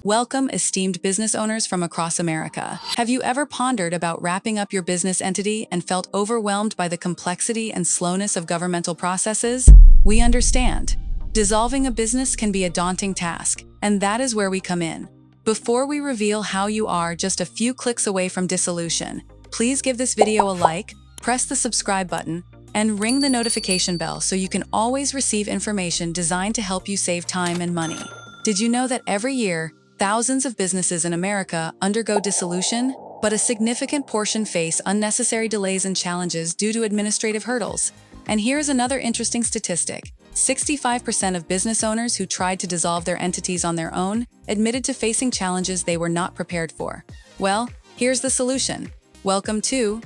Welcome, esteemed business owners from across America. Have you ever pondered about wrapping up your business entity and felt overwhelmed by the complexity and slowness of governmental processes? We understand. Dissolving a business can be a daunting task, and that is where we come in. Before we reveal how you are just a few clicks away from dissolution, please give this video a like, press the subscribe button, and ring the notification bell so you can always receive information designed to help you save time and money. Did you know that every year, thousands of businesses in America undergo dissolution, but a significant portion face unnecessary delays and challenges due to administrative hurdles? And here's another interesting statistic. 65% of business owners who tried to dissolve their entities on their own admitted to facing challenges they were not prepared for. Well, here's the solution. Welcome to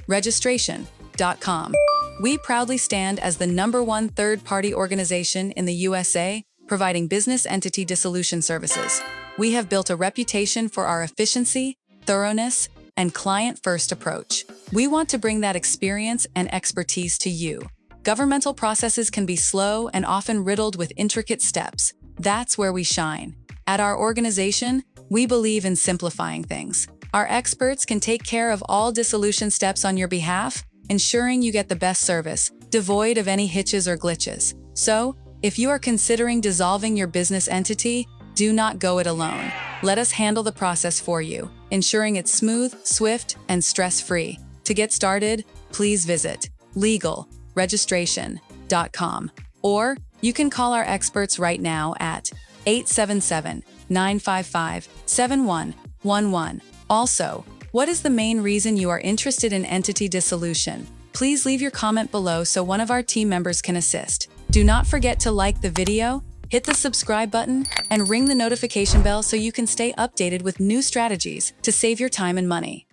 Registration.com. We proudly stand as the #1 third-party organization in the USA providing business entity dissolution services. We have built a reputation for our efficiency, thoroughness, and client-first approach. We want to bring that experience and expertise to you. Governmental processes can be slow and often riddled with intricate steps. That's where we shine. At our organization, we believe in simplifying things. Our experts can take care of all dissolution steps on your behalf, ensuring you get the best service, devoid of any hitches or glitches. So, if you are considering dissolving your business entity, do not go it alone. Let us handle the process for you, ensuring it's smooth, swift, and stress-free. To get started, please visit Registration.com, or you can call our experts right now at 877-955-7111. Also, what is the main reason you are interested in entity dissolution? Please leave your comment below so one of our team members can assist. Do not forget to like the video, hit the subscribe button, and ring the notification bell so you can stay updated with new strategies to save your time and money.